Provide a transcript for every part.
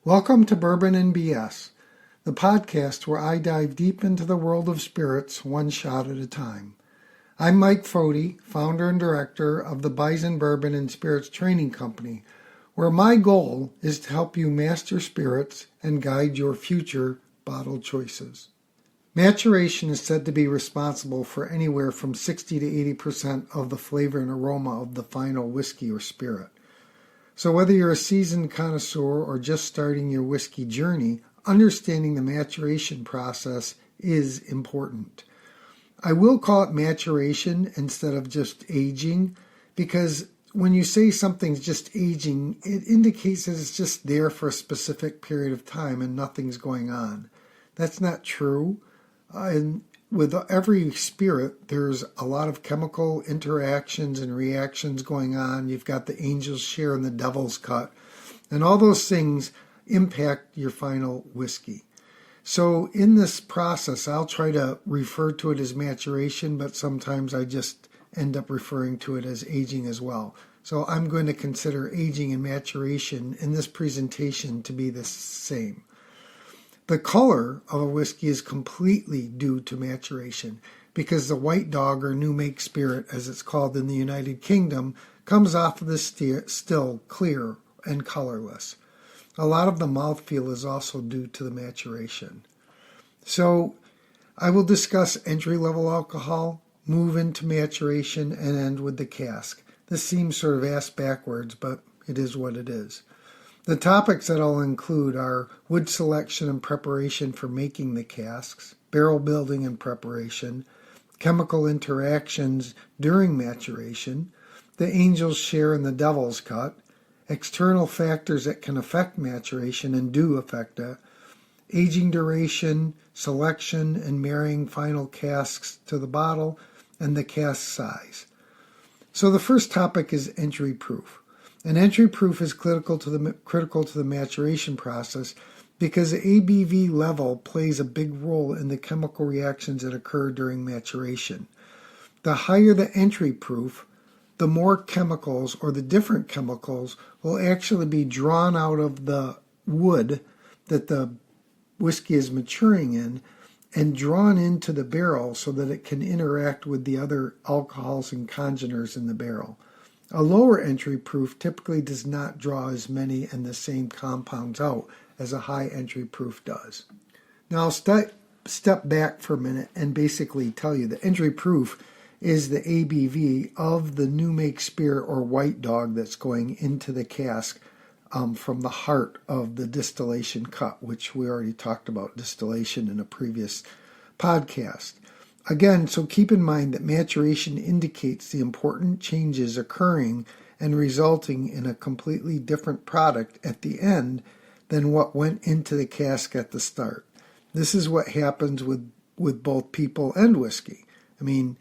Welcome to Bourbon and BS, the podcast where I dive deep into the world of spirits one shot at a time. I'm Mike Fody, founder and director of the Bison Bourbon and Spirits Training Company, where my goal is to help you master spirits and guide your future bottle choices. Maturation is said to be responsible for anywhere from 60 to 80% of the flavor and aroma of the final whiskey or spirit. So whether you're a seasoned connoisseur or just starting your whiskey journey, understanding the maturation process is important. I will call it maturation instead of just aging, because when you say something's just aging, it indicates that it's just there for a specific period of time and nothing's going on. That's not true. And with every spirit, there's a lot of chemical interactions and reactions going on. You've got the angel's share and the devil's cut, and all those things impact your final whiskey. So in this process, I'll try to refer to it as maturation, but sometimes I just end up referring to it as aging as well. So I'm going to consider aging and maturation in this presentation to be the same. The color of a whiskey is completely due to maturation because the white dog, or new make spirit as it's called in the United Kingdom, comes off of the still clear and colorless. A lot of the mouthfeel is also due to the maturation. So I will discuss entry-level alcohol, move into maturation, and end with the cask. This seems sort of ass backwards, but it is what it is. The topics that I'll include are wood selection and preparation for making the casks, barrel building and preparation, chemical interactions during maturation, the angel's share and the devil's cut, external factors that can affect maturation and do affect it, aging duration, selection and marrying final casks to the bottle, and the cask size. So the first topic is entry proof. And entry proof is critical to the maturation process because the ABV level plays a big role in the chemical reactions that occur during maturation. The higher the entry proof, the more chemicals or the different chemicals will actually be drawn out of the wood that the whiskey is maturing in and drawn into the barrel so that it can interact with the other alcohols and congeners in the barrel. A lower entry proof typically does not draw as many and the same compounds out as a high entry proof does. Now I'll step back for a minute and basically tell you the entry proof is the ABV of the new make spirit or white dog that's going into the cask from the heart of the distillation cut, which we already talked about distillation in a previous podcast. Again, so keep in mind that maturation indicates the important changes occurring and resulting in a completely different product at the end than what went into the cask at the start. This is what happens with both people and whiskey. I mean,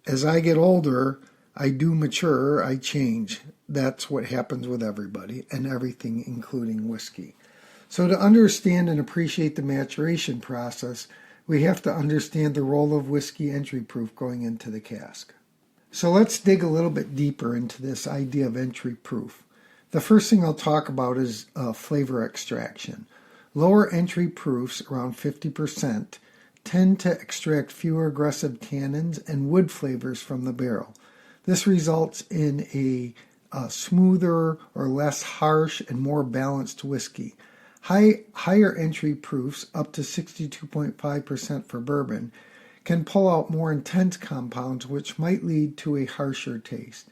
as I get older, I do mature, I change. That's what happens with everybody and everything, including whiskey. So to understand and appreciate the maturation process, we have to understand the role of whiskey entry proof going into the cask. So let's dig a little bit deeper into this idea of entry proof. The first thing I'll talk about is flavor extraction. Lower entry proofs, around 50%, tend to extract fewer aggressive tannins and wood flavors from the barrel. This results in a smoother or less harsh and more balanced whiskey. Higher entry proofs, up to 62.5% for bourbon, can pull out more intense compounds which might lead to a harsher taste.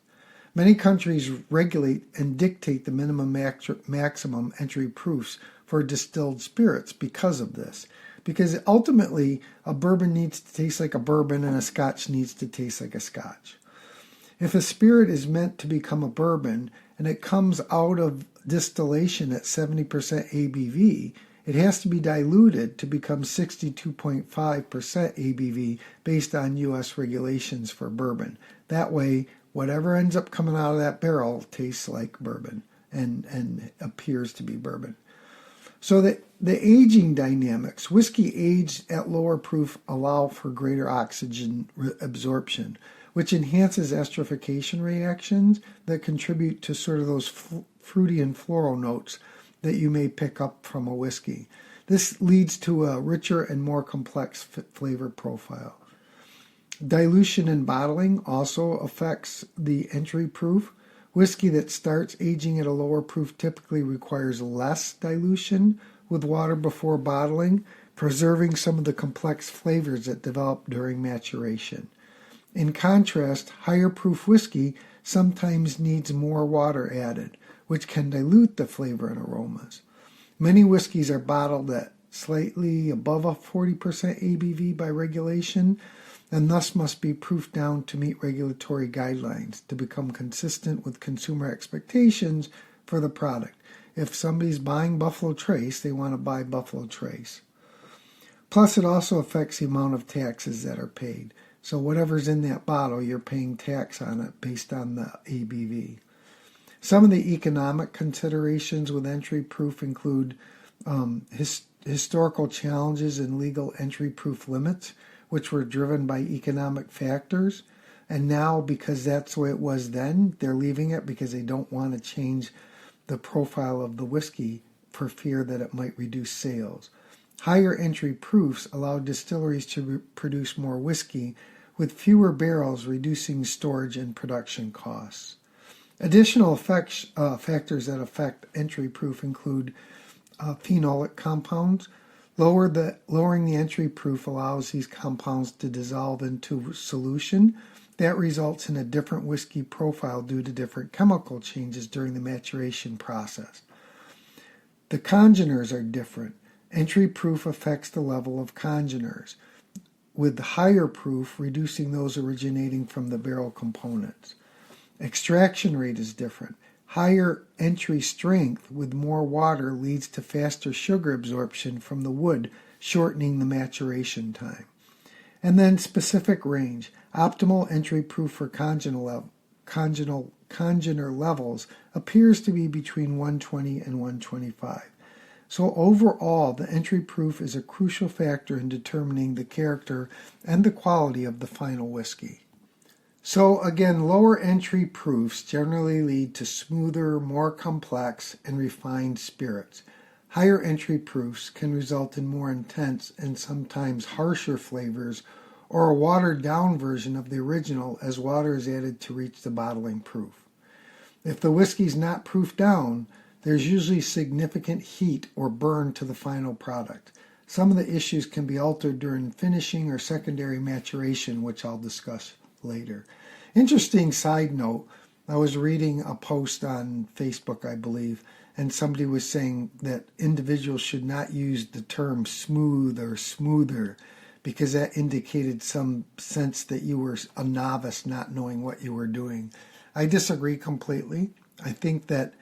Many countries regulate and dictate the minimum maximum entry proofs for distilled spirits because of this. Because ultimately, a bourbon needs to taste like a bourbon and a scotch needs to taste like a scotch. If a spirit is meant to become a bourbon and it comes out of distillation at 70% ABV, it has to be diluted to become 62.5% ABV based on U.S. regulations for bourbon. That way, whatever ends up coming out of that barrel tastes like bourbon and appears to be bourbon. So the aging dynamics, whiskey aged at lower proof allow for greater oxygen absorption, which enhances esterification reactions that contribute to sort of those fruity and floral notes that you may pick up from a whiskey. This leads to a richer and more complex flavor profile. Dilution and bottling also affects the entry proof. Whiskey that starts aging at a lower proof typically requires less dilution with water before bottling, preserving some of the complex flavors that develop during maturation. In contrast, higher proof whiskey sometimes needs more water added, which can dilute the flavor and aromas. Many whiskeys are bottled at slightly above a 40% ABV by regulation, and thus must be proofed down to meet regulatory guidelines to become consistent with consumer expectations for the product. If somebody's buying Buffalo Trace, they want to buy Buffalo Trace. Plus, it also affects the amount of taxes that are paid. So whatever's in that bottle, you're paying tax on it based on the ABV. Some of the economic considerations with entry proof include historical challenges and legal entry proof limits, which were driven by economic factors. And now, because that's the way it was then, they're leaving it because they don't want to change the profile of the whiskey for fear that it might reduce sales. Higher entry proofs allow distilleries to produce more whiskey with fewer barrels, reducing storage and production costs. Additional factors that affect entry proof include phenolic compounds. Lowering the entry proof allows these compounds to dissolve into solution. That results in a different whiskey profile due to different chemical changes during the maturation process. The congeners are different. Entry proof affects the level of congeners, with higher proof reducing those originating from the barrel components. Extraction rate is different. Higher entry strength with more water leads to faster sugar absorption from the wood, shortening the maturation time. And then specific range. Optimal entry proof for congener levels appears to be between 120 and 125. So overall, the entry proof is a crucial factor in determining the character and the quality of the final whiskey. So again, lower entry proofs generally lead to smoother, more complex, and refined spirits. Higher entry proofs can result in more intense and sometimes harsher flavors, or a watered-down version of the original as water is added to reach the bottling proof. If the whiskey is not proofed down, there's usually significant heat or burn to the final product. Some of the issues can be altered during finishing or secondary maturation, which I'll discuss later. Interesting side note, I was reading a post on Facebook, I believe, and somebody was saying that individuals should not use the term smooth or smoother because that indicated some sense that you were a novice not knowing what you were doing. I disagree completely. I think that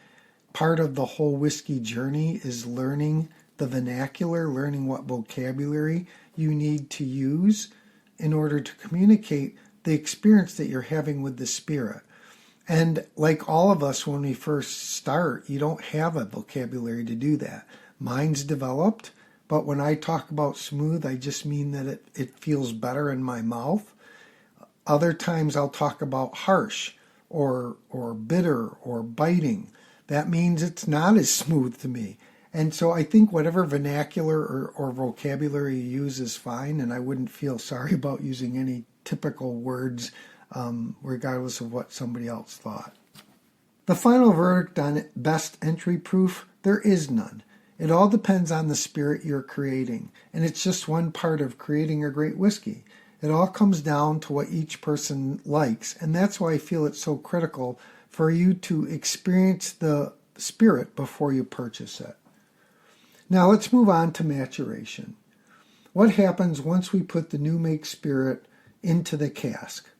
part of the whole whiskey journey is learning the vernacular, learning what vocabulary you need to use in order to communicate the experience that you're having with the spirit. And like all of us, when we first start, you don't have a vocabulary to do that. Mine's developed, but when I talk about smooth, I just mean that it feels better in my mouth. Other times I'll talk about harsh or bitter or biting. That means it's not as smooth to me. And so I think whatever vernacular or vocabulary you use is fine, and I wouldn't feel sorry about using any typical words regardless of what somebody else thought. The final verdict on best entry proof, there is none. It all depends on the spirit you're creating, and it's just one part of creating a great whiskey. It all comes down to what each person likes, and that's why I feel it's so critical for you to experience the spirit before you purchase it. Now let's move on to maturation. What happens once we put the new make spirit into the cask?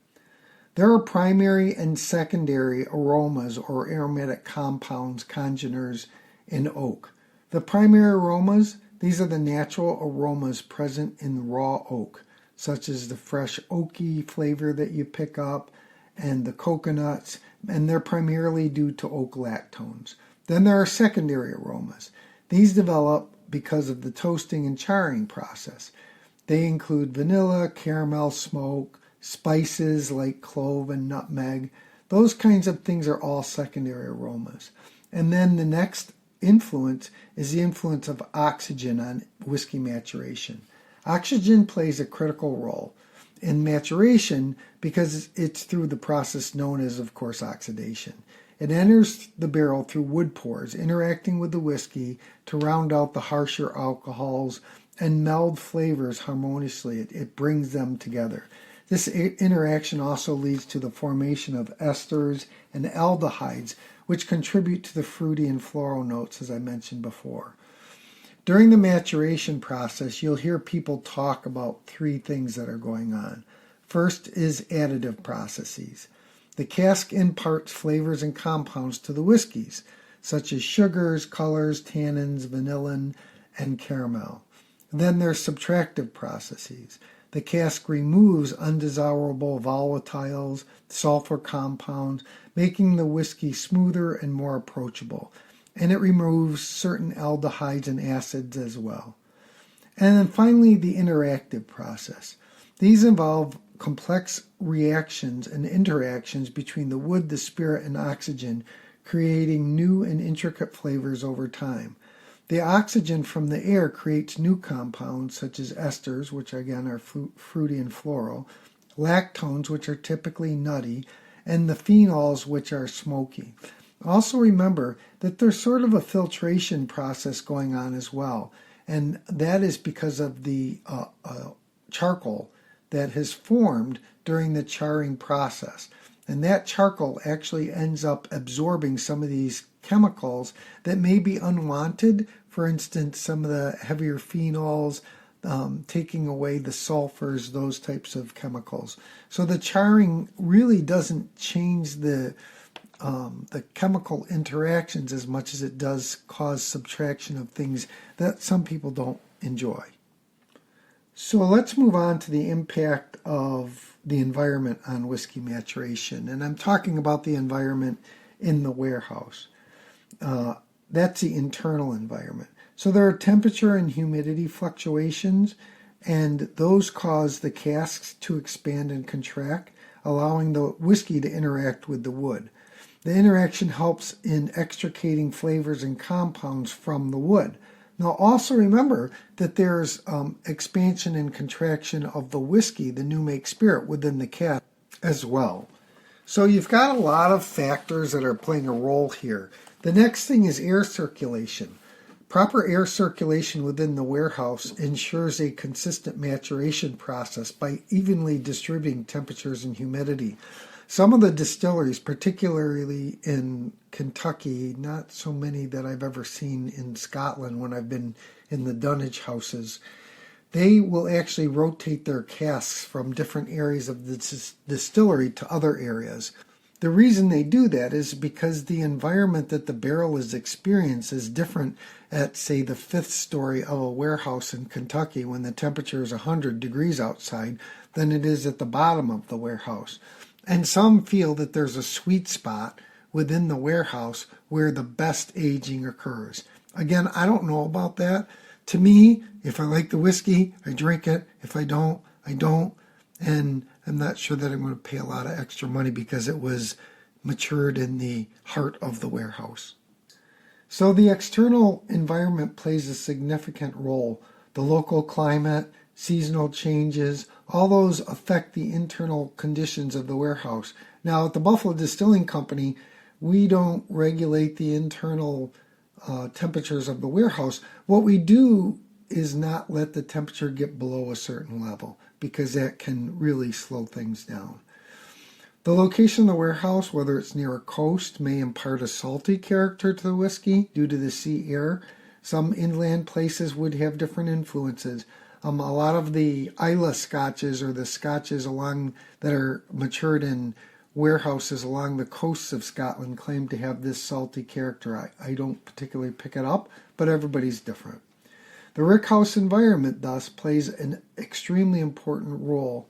There are primary and secondary aromas or aromatic compounds, congeners in oak. The primary aromas, these are the natural aromas present in raw oak, such as the fresh oaky flavor that you pick up and the coconuts, and they're primarily due to oak lactones. Then there are secondary aromas. These develop because of the toasting and charring process. They include vanilla, caramel smoke, spices like clove and nutmeg. Those kinds of things are all secondary aromas. And then the next influence is the influence of oxygen on whiskey maturation. Oxygen plays a critical role in maturation because it's through the process known as, of course, oxidation. It enters the barrel through wood pores, interacting with the whiskey to round out the harsher alcohols and meld flavors harmoniously. It brings them together. This interaction also leads to the formation of esters and aldehydes, which contribute to the fruity and floral notes, as I mentioned before. During the maturation process, you'll hear people talk about three things that are going on. First is additive processes. The cask imparts flavors and compounds to the whiskeys, such as sugars, colors, tannins, vanillin, and caramel. Then there's subtractive processes. The cask removes undesirable volatiles, sulfur compounds, making the whiskey smoother and more approachable. And it removes certain aldehydes and acids as well. And then finally, the interactive process. These involve complex reactions and interactions between the wood, the spirit, and oxygen, creating new and intricate flavors over time. The oxygen from the air creates new compounds such as esters, which again are fruity and floral, lactones, which are typically nutty, and the phenols, which are smoky. Also remember that there's sort of a filtration process going on as well, and that is because of the charcoal that has formed during the charring process. And that charcoal actually ends up absorbing some of these chemicals that may be unwanted. For instance, some of the heavier phenols, taking away the sulfurs, those types of chemicals. So the charring really doesn't change the chemical interactions as much as it does cause subtraction of things that some people don't enjoy. So let's move on to the impact of the environment on whiskey maturation. And I'm talking about the environment in the warehouse. That's the internal environment. So there are temperature and humidity fluctuations, and those cause the casks to expand and contract, allowing the whiskey to interact with the wood. The interaction helps in extricating flavors and compounds from the wood. Now also remember that there's expansion and contraction of the whiskey, the new make spirit, within the cask as well. So you've got a lot of factors that are playing a role here. The next thing is air circulation. Proper air circulation within the warehouse ensures a consistent maturation process by evenly distributing temperatures and humidity. Some of the distilleries, particularly in Kentucky, not so many that I've ever seen in Scotland when I've been in the dunnage houses, they will actually rotate their casks from different areas of the distillery to other areas. The reason they do that is because the environment that the barrel is experiencing is different at, say, the fifth story of a warehouse in Kentucky when the temperature is 100 degrees outside than it is at the bottom of the warehouse. And some feel that there's a sweet spot within the warehouse where the best aging occurs. Again, I don't know about that. To me, if I like the whiskey, I drink it. If I don't, I don't. And I'm not sure that I'm going to pay a lot of extra money because it was matured in the heart of the warehouse. So the external environment plays a significant role. The local climate, seasonal changes, all those affect the internal conditions of the warehouse. Now, at the Buffalo Distilling Company, we don't regulate the internal temperatures of the warehouse. What we do is not let the temperature get below a certain level because that can really slow things down. The location of the warehouse, whether it's near a coast, may impart a salty character to the whiskey due to the sea air. Some inland places would have different influences. A lot of the Islay scotches or the scotches that are matured in warehouses along the coasts of Scotland claim to have this salty character. I don't particularly pick it up, but everybody's different. The rickhouse environment, thus, plays an extremely important role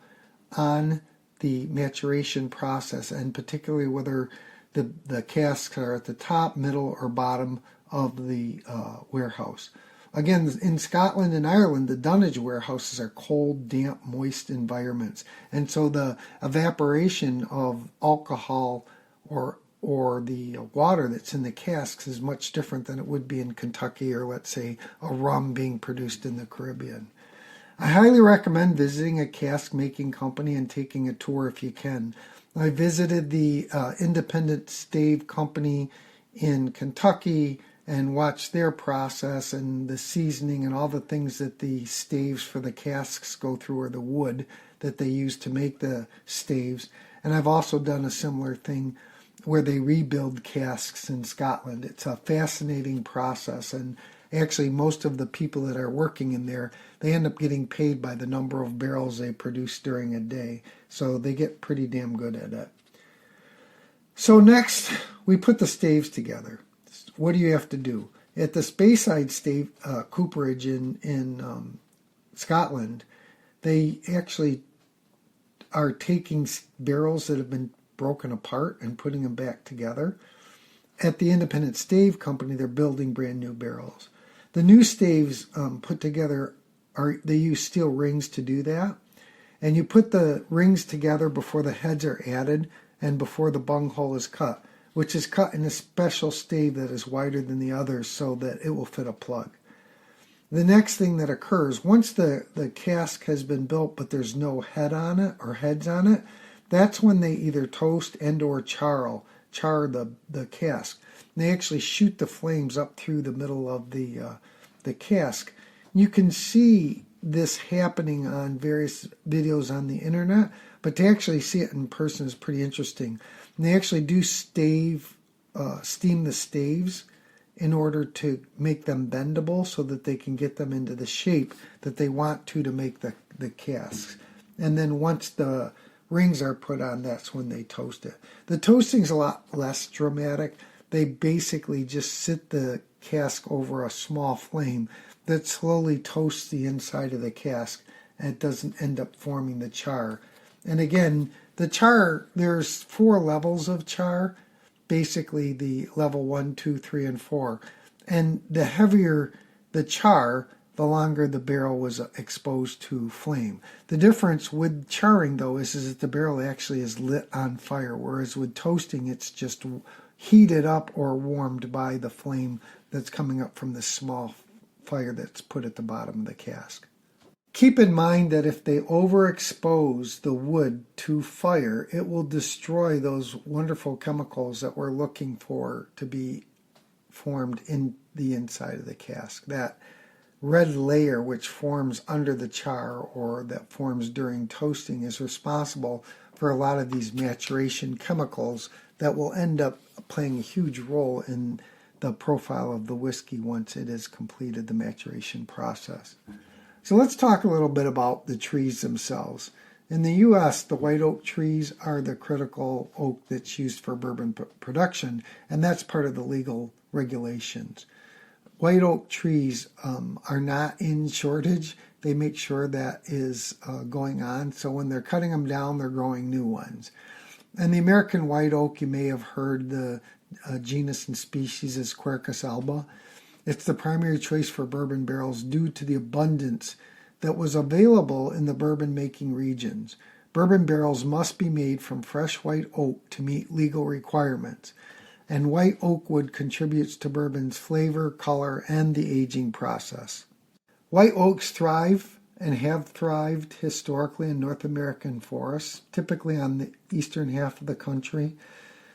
on the maturation process, and particularly whether the casks are at the top, middle, or bottom of the warehouse. Again, in Scotland and Ireland, the dunnage warehouses are cold, damp, moist environments. And so the evaporation of alcohol or or the water that's in the casks is much different than it would be in Kentucky, or let's say a rum being produced in the Caribbean. I highly recommend visiting a cask making company and taking a tour if you can. I visited the independent stave company in Kentucky and watched their process and the seasoning and all the things that the staves for the casks go through, or the wood that they use to make the staves. And I've also done a similar thing where they rebuild casks in Scotland. It's a fascinating process, and actually most of the people that are working in there, they end up getting paid by the number of barrels they produce during a day. So they get pretty damn good at it. So next, we put the staves together. What do you have to do? At the Speyside stave cooperage in Scotland, they actually are taking barrels that have been broken apart and putting them back together. At the independent stave company, they're building brand new barrels. The new staves put together, they use steel rings to do that. And you put the rings together before the heads are added and before the bunghole is cut, which is cut in a special stave that is wider than the others so that it will fit a plug. The next thing that occurs, once the cask has been built but there's no head on it or heads on it, that's when they either toast and or char the cask. And they actually shoot the flames up through the middle of the cask. You can see this happening on various videos on the internet, but to actually see it in person is pretty interesting. And they actually do steam the staves in order to make them bendable so that they can get them into the shape that they want to make the casks. And then once the rings are put on, that's when they toast it. The toasting's a lot less dramatic. They basically just sit the cask over a small flame that slowly toasts the inside of the cask, and it doesn't end up forming the char. And again, the char, there's 4 levels of char, basically the level 1, 2, 3, and 4. And the heavier the char, the longer the barrel was exposed to flame. The difference with charring, though, is that the barrel actually is lit on fire, whereas with toasting, it's just heated up or warmed by the flame that's coming up from the small fire that's put at the bottom of the cask. Keep in mind that if they overexpose the wood to fire, it will destroy those wonderful chemicals that we're looking for to be formed in the inside of the cask. That red layer which forms under the char or that forms during toasting is responsible for a lot of these maturation chemicals that will end up playing a huge role in the profile of the whiskey once it has completed the maturation process. So let's talk a little bit about the trees themselves. In the U.S., the white oak trees are the critical oak that's used for bourbon production, and that's part of the legal regulations. White oak trees are not in shortage. They make sure that is going on. So when they're cutting them down, they're growing new ones. And the American white oak, you may have heard the genus and species is Quercus alba. It's the primary choice for bourbon barrels due to the abundance that was available in the bourbon making regions. Bourbon barrels must be made from fresh white oak to meet legal requirements, and white oak wood contributes to bourbon's flavor, color, and the aging process. White oaks thrive and have thrived historically in North American forests, typically on the eastern half of the country.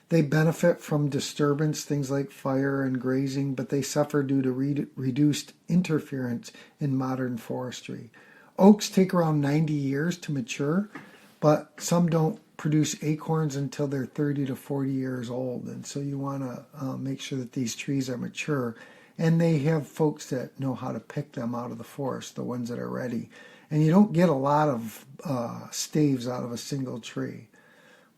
They benefit from disturbance, things like fire and grazing, but they suffer due to reduced interference in modern forestry. Oaks take around 90 years to mature, but some don't produce acorns until they're 30 to 40 years old. And so you want to make sure that these trees are mature. And they have folks that know how to pick them out of the forest, the ones that are ready. And you don't get a lot of staves out of a single tree.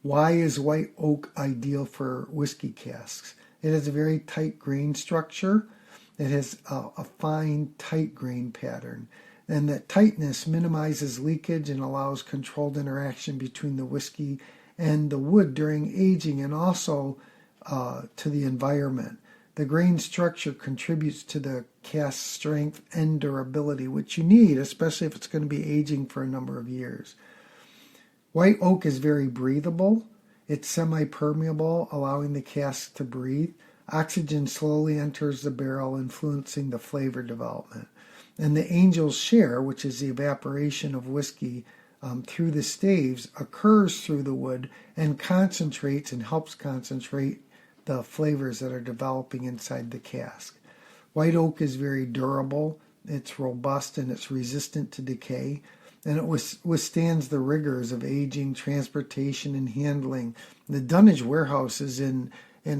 Why is white oak ideal for whiskey casks? It has a very tight grain structure. It has a fine, tight grain pattern. And that tightness minimizes leakage and allows controlled interaction between the whiskey and the wood during aging, and also to the environment. The grain structure contributes to the cask strength and durability, which you need, especially if it's going to be aging for a number of years. White oak is very breathable. It's semi-permeable, allowing the cask to breathe. Oxygen slowly enters the barrel, influencing the flavor development. And the angel's share, which is the evaporation of whiskey through the staves, occurs through the wood and concentrates and helps concentrate the flavors that are developing inside the cask. White oak is very durable, it's robust, and it's resistant to decay, and it withstands the rigors of aging, transportation, and handling. The dunnage warehouses in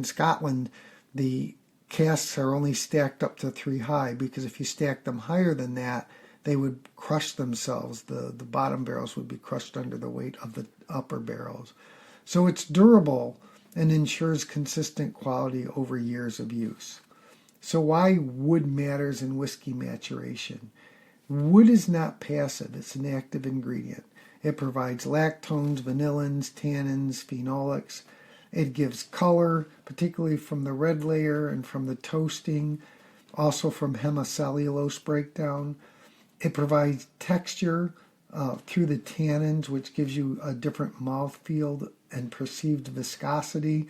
Scotland, the casks are only stacked up to 3 high, because if you stack them higher than that, they would crush themselves. The bottom barrels would be crushed under the weight of the upper barrels. So it's durable and ensures consistent quality over years of use. So why wood matters in whiskey maturation? Wood is not passive, it's an active ingredient. It provides lactones, vanillins, tannins, phenolics. It gives color, particularly from the red layer and from the toasting, also from hemicellulose breakdown. It provides texture through the tannins, which gives you a different mouthfeel and perceived viscosity.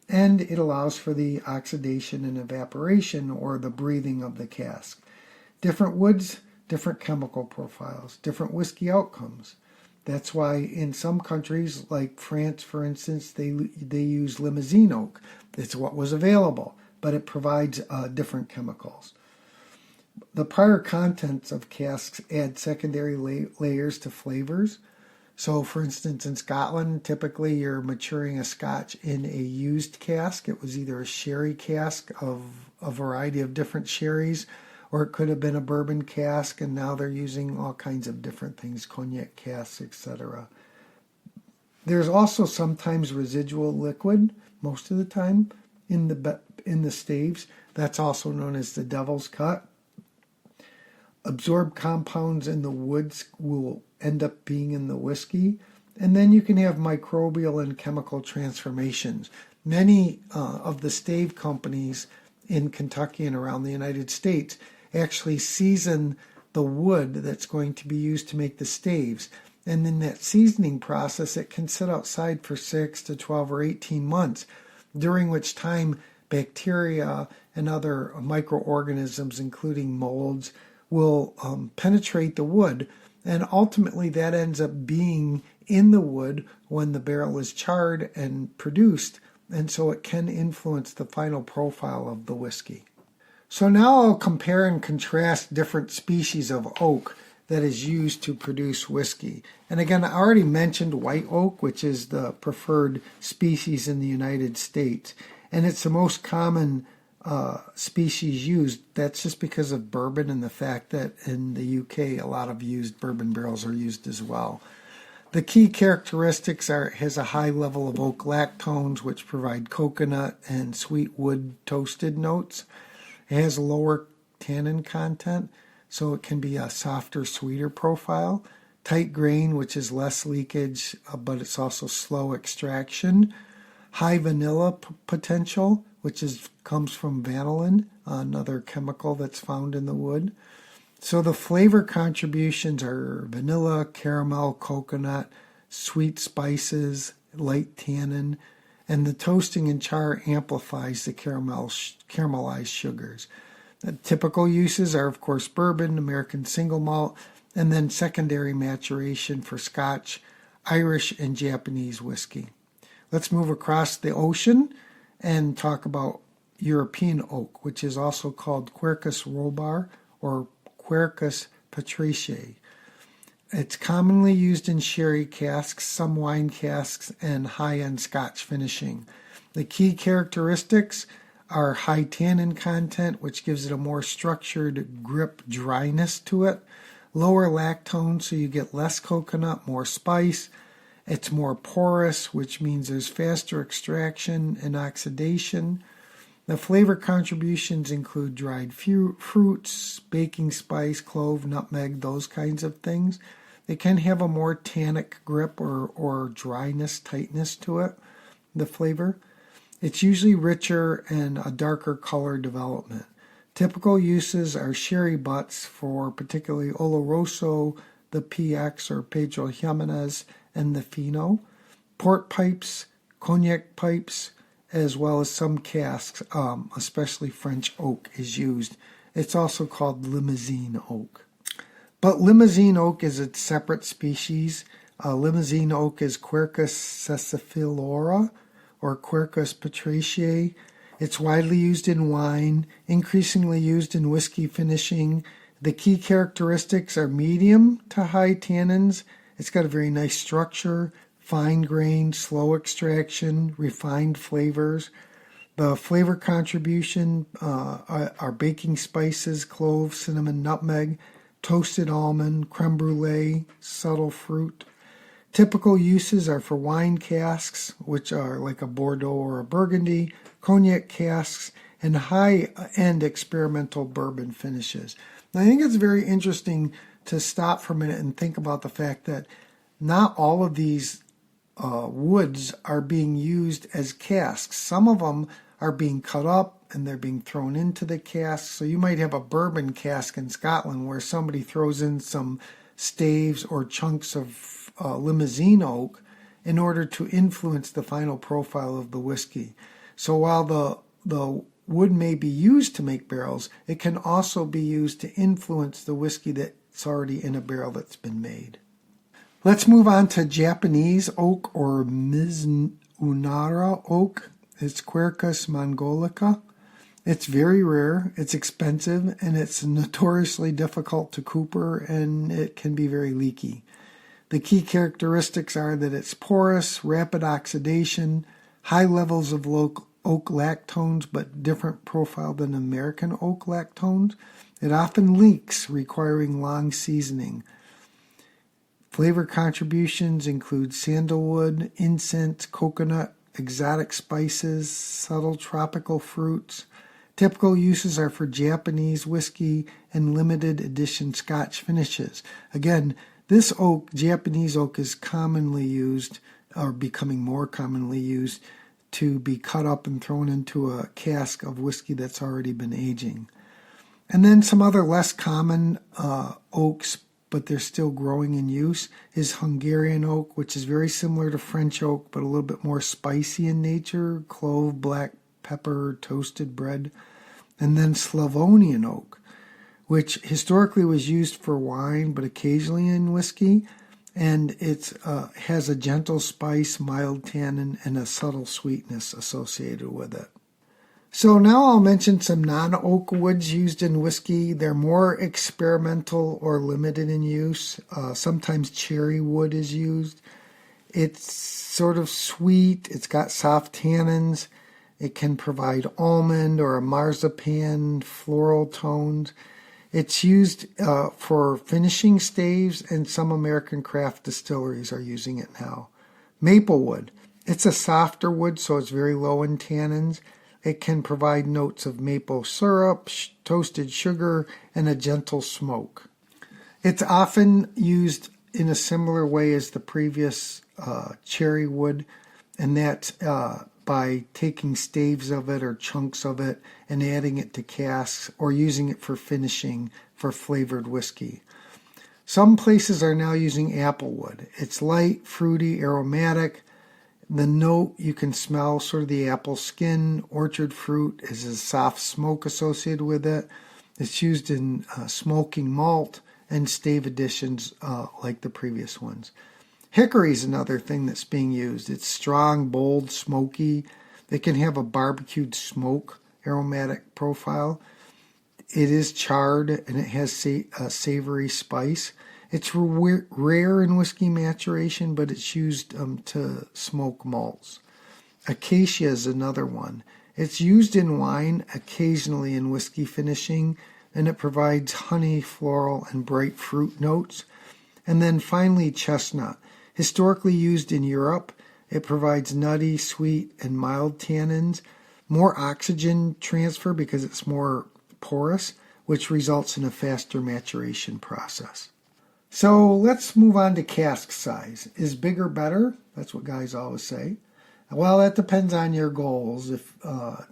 And it allows for the oxidation and evaporation, or the breathing of the cask. Different woods, different chemical profiles, different whiskey outcomes. That's why in some countries, like France, for instance, they use Limousin oak. It's what was available, but it provides different chemicals. The prior contents of casks add secondary layers to flavors. So, for instance, in Scotland, typically you're maturing a scotch in a used cask. It was either a sherry cask of a variety of different sherries, or it could have been a bourbon cask, and now they're using all kinds of different things, cognac casks, etc. There's also sometimes residual liquid, most of the time, in the staves. That's also known as the devil's cut. Absorbed compounds in the woods will end up being in the whiskey. And then you can have microbial and chemical transformations. Many of the stave companies in Kentucky and around the United States actually season the wood that's going to be used to make the staves. And in that seasoning process, it can sit outside for 6 to 12 or 18 months, during which time bacteria and other microorganisms, including molds, will penetrate the wood, and ultimately that ends up being in the wood when the barrel is charred and produced, and so it can influence the final profile of the whiskey. So now I'll compare and contrast different species of oak that is used to produce whiskey. And again, I already mentioned white oak, which is the preferred species in the United States, and it's the most common species used. That's just because of bourbon and the fact that in the UK a lot of used bourbon barrels are used as well. The key characteristics are it has a high level of oak lactones, which provide coconut and sweet wood toasted notes. It has a lower tannin content, so it can be a softer, sweeter profile. Tight grain, which is less leakage, but it's also slow extraction. High vanilla potential, which comes from vanillin, another chemical that's found in the wood. So the flavor contributions are vanilla, caramel, coconut, sweet spices, light tannin, and the toasting and char amplifies the caramelized sugars. The typical uses are, of course, bourbon, American single malt, and then secondary maturation for Scotch, Irish, and Japanese whiskey. Let's move across the ocean and talk about European oak, which is also called Quercus robur or Quercus patriciae. It's commonly used in sherry casks, some wine casks, and high-end Scotch finishing. The key characteristics are high tannin content, which gives it a more structured grip dryness to it. Lower lactone, so you get less coconut, more spice. It's more porous, which means there's faster extraction and oxidation. The flavor contributions include dried fruits, baking spice, clove, nutmeg, those kinds of things. They can have a more tannic grip or dryness, tightness to it, the flavor. It's usually richer and a darker color development. Typical uses are sherry butts for particularly Oloroso, the PX or Pedro Jimenez, and the Fino. Port pipes, cognac pipes, as well as some casks, especially French oak is used. It's also called Limousin oak. But Limousin oak is a separate species. Limousin oak is Quercus sessiflora or Quercus patriciae. It's widely used in wine, increasingly used in whiskey finishing. The key characteristics are medium to high tannins. It's got a very nice structure, fine grain, slow extraction, refined flavors. The flavor contribution are baking spices, clove, cinnamon, nutmeg, toasted almond, creme brulee, subtle fruit. Typical uses are for wine casks, which are like a Bordeaux or a Burgundy, cognac casks, and high-end experimental bourbon finishes. Now, I think it's very interesting to stop for a minute and think about the fact that not all of these woods are being used as casks. Some of them are being cut up and they're being thrown into the cask. So you might have a bourbon cask in Scotland where somebody throws in some staves or chunks of Limousin oak in order to influence the final profile of the whiskey. So while the wood may be used to make barrels, it can also be used to influence the whiskey that's already in a barrel that's been made. Let's move on to Japanese oak or Mizunara oak. It's Quercus mongolica. It's very rare, it's expensive, and it's notoriously difficult to cooper, and it can be very leaky. The key characteristics are that it's porous, rapid oxidation, high levels of oak lactones, but different profile than American oak lactones. It often leaks, requiring long seasoning. Flavor contributions include sandalwood, incense, coconut, exotic spices, subtle tropical fruits. Typical uses are for Japanese whiskey and limited edition Scotch finishes. Again, this oak, Japanese oak, is commonly used, or becoming more commonly used, to be cut up and thrown into a cask of whiskey that's already been aging. And then some other less common oaks, but they're still growing in use, is Hungarian oak, which is very similar to French oak, but a little bit more spicy in nature, clove, black pepper, toasted bread. And then Slavonian oak, which historically was used for wine, but occasionally in whiskey. And it has a gentle spice, mild tannin, and a subtle sweetness associated with it. So now I'll mention some non-oak woods used in whiskey. They're more experimental or limited in use. Sometimes cherry wood is used. It's sort of sweet. It's got soft tannins. It can provide almond or a marzipan, floral tones. It's used for finishing staves, and some American craft distilleries are using it now. Maplewood. It's a softer wood, so it's very low in tannins. It can provide notes of maple syrup, toasted sugar, and a gentle smoke. It's often used in a similar way as the previous cherry wood, and that's by taking staves of it or chunks of it and adding it to casks or using it for finishing for flavored whiskey. Some places are now using applewood. It's light, fruity, aromatic. The note you can smell sort of the apple skin. Orchard fruit is a soft smoke associated with it. It's used in smoking malt and stave additions like the previous ones. Hickory is another thing that's being used. It's strong, bold, smoky. It can have a barbecued smoke aromatic profile. It is charred and it has a savory spice. It's rare in whiskey maturation, but it's used to smoke malts. Acacia is another one. It's used in wine, occasionally in whiskey finishing, and it provides honey, floral, and bright fruit notes. And then finally, chestnut. Historically used in Europe, it provides nutty, sweet, and mild tannins, more oxygen transfer because it's more porous, which results in a faster maturation process. So let's move on to cask size. Is bigger better? That's what guys always say. Well, that depends on your goals,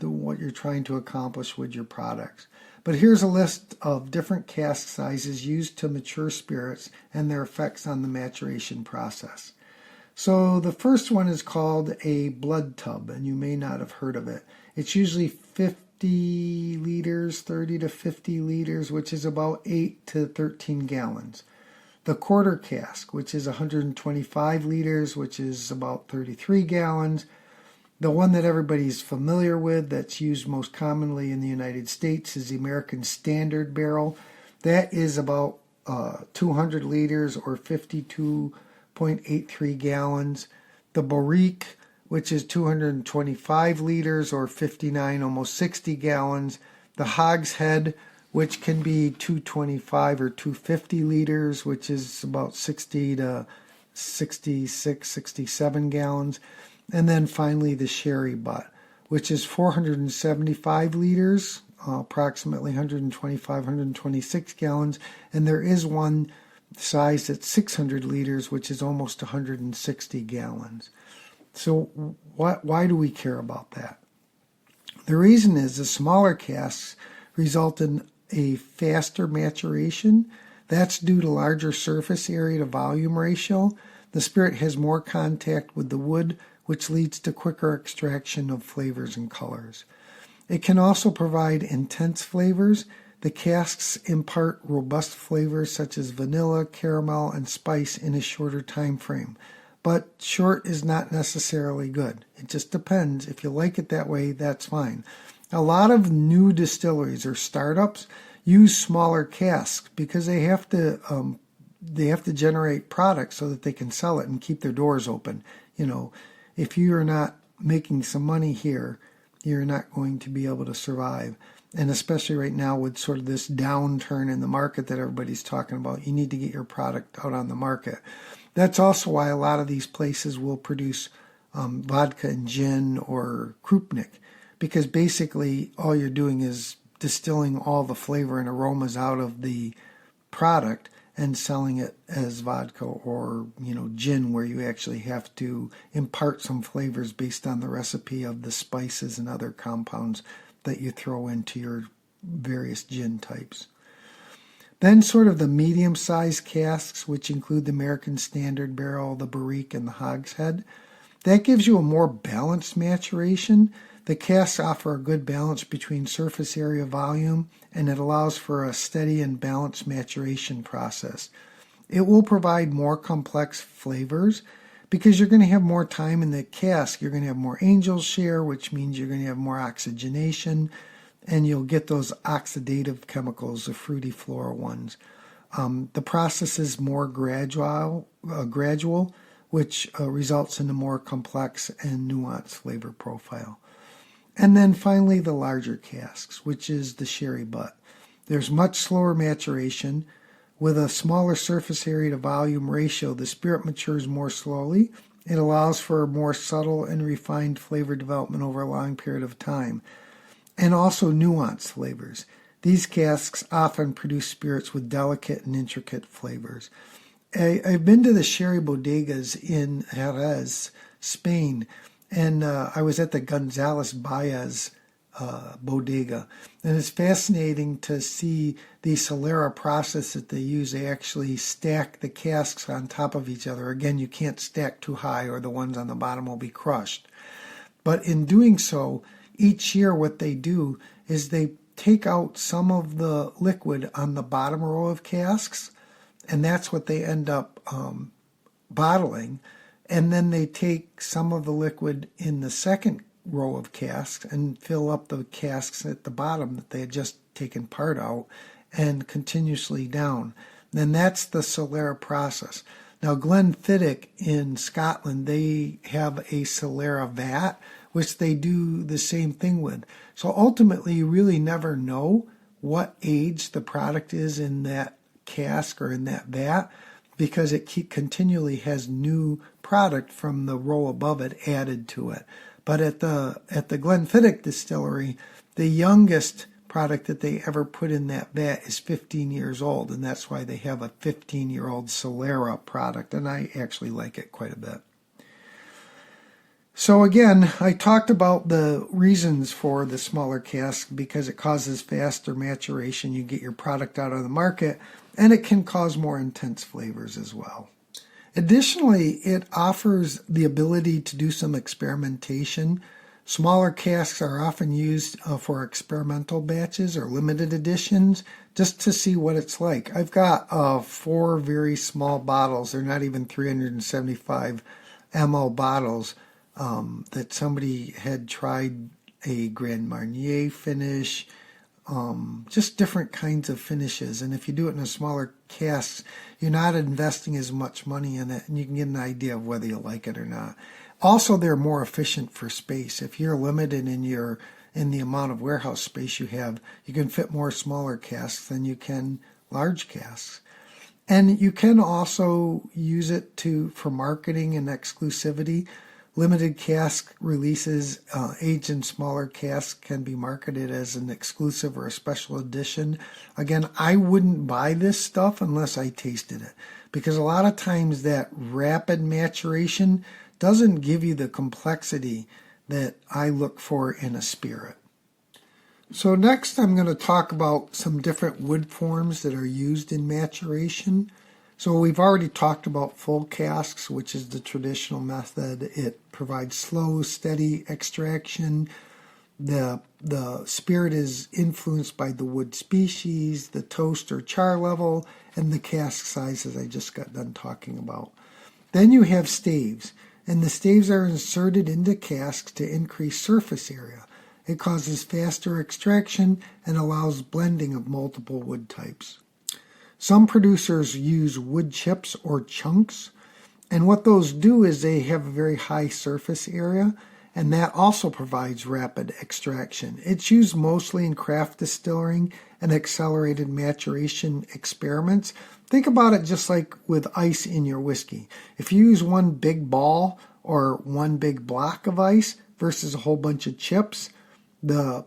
what you're trying to accomplish with your products. But here's a list of different cask sizes used to mature spirits and their effects on the maturation process. So the first one is called a blood tub, and you may not have heard of it. It's usually 50 liters, 30 to 50 liters, which is about 8 to 13 gallons. The quarter cask, which is 125 liters, which is about 33 gallons. The one that everybody's familiar with, that's used most commonly in the United States, is the American Standard barrel. That is about 200 liters or 52.83 gallons. The barrique, which is 225 liters or 59, almost 60 gallons. The hogshead, which can be 225 or 250 liters, which is about 60 to 66, 67 gallons. And then finally the sherry butt, which is 475 liters, approximately 125, 126 gallons. And there is one size that's 600 liters, which is almost 160 gallons. So why do we care about that? The reason is the smaller casks result in a faster maturation. That's due to larger surface area to volume ratio. The spirit has more contact with the wood, which leads to quicker extraction of flavors and colors. It can also provide intense flavors. The casks impart robust flavors such as vanilla, caramel, and spice in a shorter time frame. But short is not necessarily good. It just depends. If you like it that way, that's fine. A lot of new distilleries or startups use smaller casks because they have to generate products so that they can sell it and keep their doors open. You know, if you are not making some money here, you're not going to be able to survive. And especially right now with sort of this downturn in the market that everybody's talking about, you need to get your product out on the market. That's also why a lot of these places will produce vodka and gin or Krupnik, because basically all you're doing is distilling all the flavor and aromas out of the product and selling it as vodka or, gin, where you actually have to impart some flavors based on the recipe of the spices and other compounds that you throw into your various gin types. Then sort of the medium-sized casks, which include the American Standard barrel, the barrique, and the hogshead. That gives you a more balanced maturation. The casks offer a good balance between surface area volume, and it allows for a steady and balanced maturation process. It will provide more complex flavors because you're going to have more time in the cask. You're going to have more angel's share, which means you're going to have more oxygenation, and you'll get those oxidative chemicals, the fruity floral ones. The process is more gradual, which results in a more complex and nuanced flavor profile. And then finally, the larger casks, which is the sherry butt. There's much slower maturation. With a smaller surface area to volume ratio, the spirit matures more slowly. It allows for more subtle and refined flavor development over a long period of time, and also nuanced flavors. These casks often produce spirits with delicate and intricate flavors. I've been to the sherry bodegas in Jerez, Spain, and I was at the González Baez bodega. And it's fascinating to see the Solera process that they use. They actually stack the casks on top of each other. Again, you can't stack too high or the ones on the bottom will be crushed. But in doing so, each year what they do is they take out some of the liquid on the bottom row of casks, and that's what they end up bottling. And then they take some of the liquid in the second row of casks and fill up the casks at the bottom that they had just taken part out and continuously down. Then that's the Solera process. Now, Glenfiddich in Scotland, they have a Solera vat, which they do the same thing with. So ultimately, you really never know what age the product is in that cask or in that vat, because it continually has new product from the row above it added to it. But at the Glenfiddich distillery, the youngest product that they ever put in that vat is 15 years old, and that's why they have a 15-year-old Solera product, and I actually like it quite a bit. So again, I talked about the reasons for the smaller cask because it causes faster maturation. You get your product out on the market, and it can cause more intense flavors as well. Additionally, it offers the ability to do some experimentation. Smaller casks are often used for experimental batches or limited editions just to see what it's like. I've got 4 very small bottles. They're not even 375 ml bottles that somebody had tried a Grand Marnier finish, just different kinds of finishes. And if you do it in a smaller cask, you're not investing as much money in it, and you can get an idea of whether you like it or not. Also, they're more efficient for space. If you're limited in the amount of warehouse space you have, you can fit more smaller casks than you can large casks. And you can also use it for marketing and exclusivity. Limited cask releases aged in smaller casks can be marketed as an exclusive or a special edition. Again, I wouldn't buy this stuff unless I tasted it, because a lot of times that rapid maturation doesn't give you the complexity that I look for in a spirit. So next I'm going to talk about some different wood forms that are used in maturation. So we've already talked about full casks, which is the traditional method. It provides slow, steady extraction. The spirit is influenced by the wood species, the toast or char level, and the cask size, as I just got done talking about. Then you have staves, and the staves are inserted into casks to increase surface area. It causes faster extraction and allows blending of multiple wood types. Some producers use wood chips or chunks, and what those do is they have a very high surface area, and that also provides rapid extraction. It's used mostly in craft distilling and accelerated maturation experiments. Think about it just like with ice in your whiskey. If you use one big ball or one big block of ice versus a whole bunch of chips, the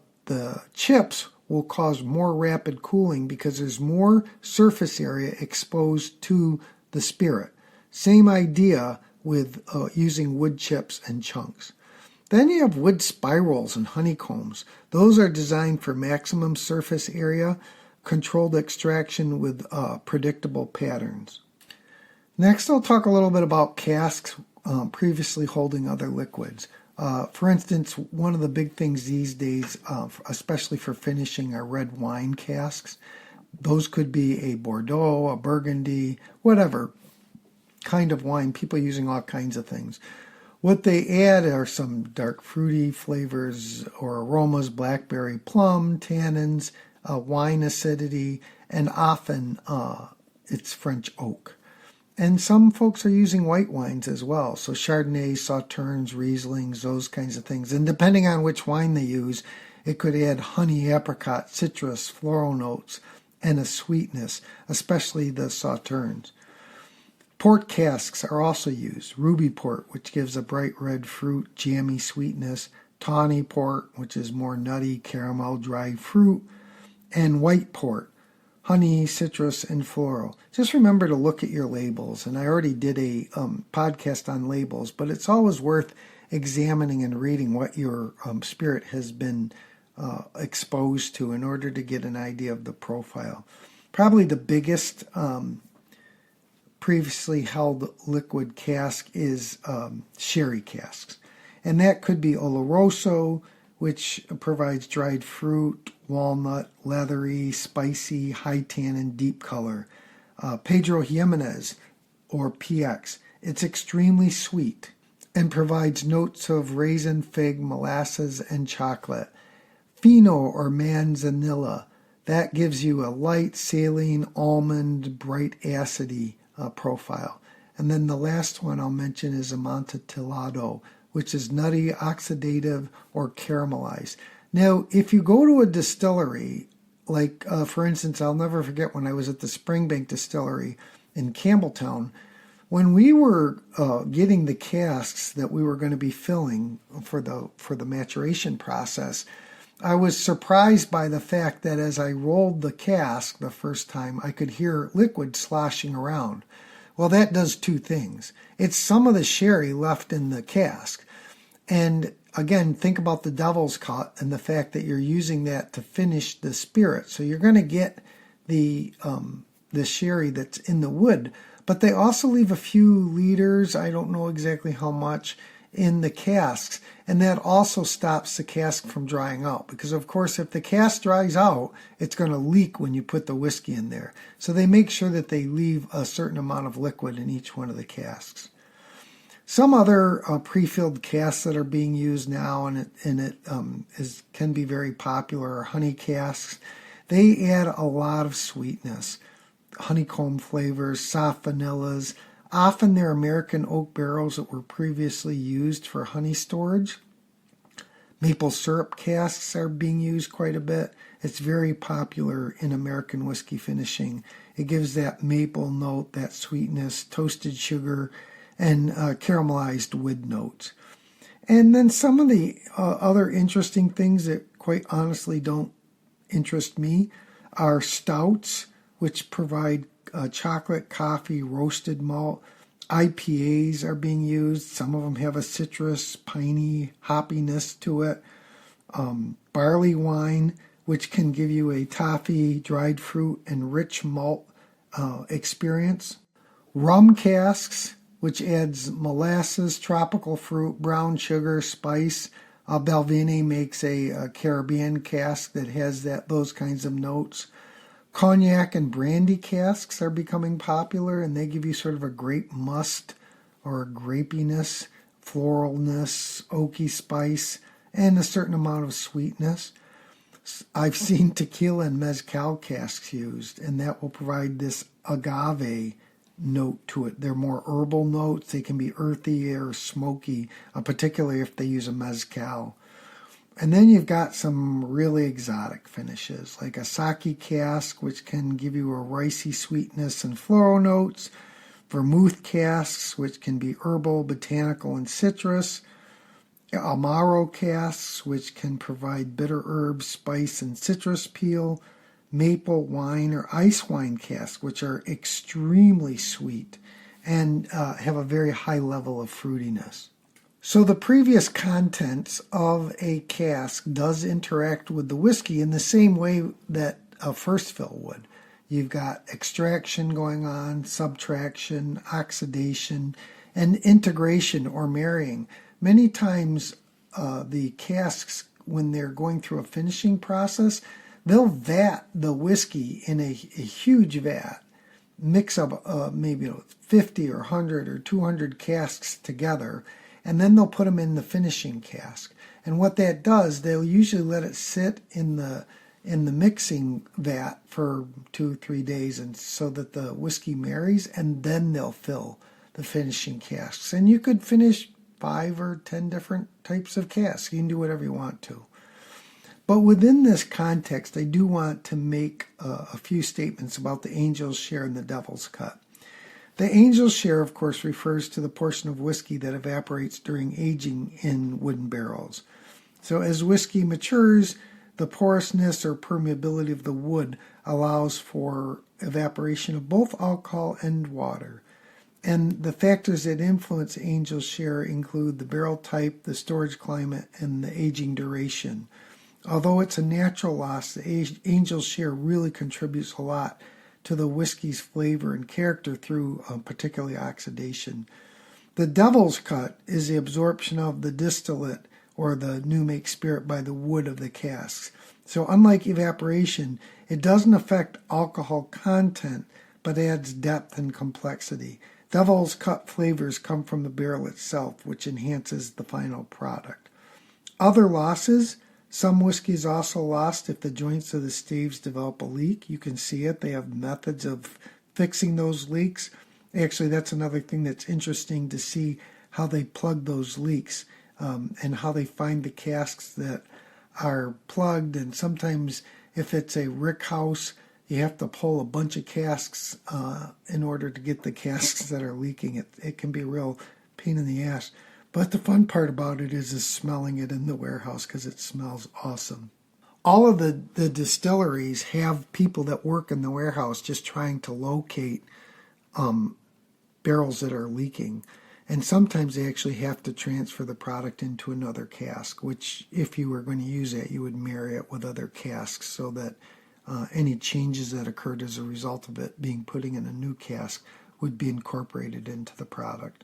chips will cause more rapid cooling because there's more surface area exposed to the spirit. Same idea with using wood chips and chunks. Then you have wood spirals and honeycombs. Those are designed for maximum surface area, controlled extraction with predictable patterns. Next, I'll talk a little bit about casks previously holding other liquids. For instance, one of the big things these days, especially for finishing, are red wine casks. Those could be a Bordeaux, a Burgundy, whatever kind of wine, people using all kinds of things. What they add are some dark fruity flavors or aromas, blackberry, plum, tannins, wine acidity, and often it's French oak. And some folks are using white wines as well. So Chardonnays, Sauternes, Rieslings, those kinds of things. And depending on which wine they use, it could add honey, apricot, citrus, floral notes, and a sweetness, especially the Sauternes. Port casks are also used. Ruby port, which gives a bright red fruit, jammy sweetness. Tawny port, which is more nutty, caramel, dried fruit. And white port, honey, citrus, and floral. Just remember to look at your labels. And I already did a podcast on labels, but it's always worth examining and reading what your spirit has been exposed to in order to get an idea of the profile. Probably the biggest previously held liquid cask is sherry casks. And that could be Oloroso, which provides dried fruit, walnut, leathery, spicy, high tannin, deep color. Pedro Jimenez, or PX, it's extremely sweet and provides notes of raisin, fig, molasses, and chocolate. Fino, or Manzanilla, that gives you a light, saline, almond, bright, acidy profile. And then the last one I'll mention is Amontillado, which is nutty, oxidative, or caramelized. Now, if you go to a distillery, like, for instance, I'll never forget when I was at the Springbank Distillery in Campbelltown, when we were getting the casks that we were going to be filling for the maturation process, I was surprised by the fact that as I rolled the cask the first time, I could hear liquid sloshing around. Well, that does two things. It's some of the sherry left in the cask. And again, think about the devil's cut and the fact that you're using that to finish the spirit. So you're going to get the sherry that's in the wood, But they also leave a few liters, I don't know exactly how much, in the casks. And that also stops the cask from drying out. Because, of course, if the cask dries out, it's going to leak when you put the whiskey in there. So they make sure that they leave a certain amount of liquid in each one of the casks. Some other pre-filled casks that are being used now, and it can be very popular, are honey casks. They add a lot of sweetness. Honeycomb flavors, soft vanillas. Often they're American oak barrels that were previously used for honey storage. Maple syrup casks are being used quite a bit. It's very popular in American whiskey finishing. It gives that maple note, that sweetness, toasted sugar, and caramelized wood notes. And then some of the other interesting things that quite honestly don't interest me are stouts, which provide chocolate, coffee, roasted malt. IPAs are being used. Some of them have a citrus, piney hoppiness to it. Barley wine, which can give you a toffee, dried fruit, and rich malt experience. Rum casks, which adds molasses, tropical fruit, brown sugar, spice. Balvenie makes a Caribbean cask that has those kinds of notes. Cognac and brandy casks are becoming popular, and they give you sort of a grape must or a grapiness, floralness, oaky spice, and a certain amount of sweetness. I've seen tequila and mezcal casks used, and that will provide this agave note to it. They're more herbal notes. They can be earthy or smoky, particularly if they use a mezcal. And then you've got some really exotic finishes, like a sake cask, which can give you a ricey sweetness and floral notes. Vermouth casks, which can be herbal, botanical, and citrus. Amaro casks, which can provide bitter herbs, spice, and citrus peel. Maple wine or ice wine casks, which are extremely sweet and have a very high level of fruitiness. So the previous contents of a cask does interact with the whiskey in the same way that a first fill would. You've got extraction going on, subtraction, oxidation, and integration or marrying. Many times the casks, when they're going through a finishing process, they'll vat the whiskey in a huge vat, mix up maybe 50 or 100 or 200 casks together, and then they'll put them in the finishing cask. And what that does, they'll usually let it sit in the mixing vat for 2-3 days, and so that the whiskey marries, and then they'll fill the finishing casks. And you could finish 5 or 10 different types of casks. You can do whatever you want to. But within this context, I do want to make a few statements about the angel's share and the devil's cut. The angel's share, of course, refers to the portion of whiskey that evaporates during aging in wooden barrels. So as whiskey matures, the porousness or permeability of the wood allows for evaporation of both alcohol and water. And the factors that influence angel's share include the barrel type, the storage climate, and the aging duration. Although it's a natural loss, the angel's share really contributes a lot to the whiskey's flavor and character through particularly oxidation. The devil's cut is the absorption of the distillate or the new make spirit by the wood of the casks. So unlike evaporation, it doesn't affect alcohol content, but adds depth and complexity. Devil's cut flavors come from the barrel itself, which enhances the final product. Other losses: some whiskey is also lost if the joints of the staves develop a leak. You can see it. They have methods of fixing those leaks. Actually, that's another thing that's interesting to see how they plug those leaks and how they find the casks that are plugged. And sometimes if it's a rick house, you have to pull a bunch of casks in order to get the casks that are leaking. It can be a real pain in the ass. But the fun part about it is smelling it in the warehouse because it smells awesome. All of the distilleries have people that work in the warehouse just trying to locate barrels that are leaking. And sometimes they actually have to transfer the product into another cask, which if you were going to use it, you would marry it with other casks so that any changes that occurred as a result of it being put in a new cask would be incorporated into the product.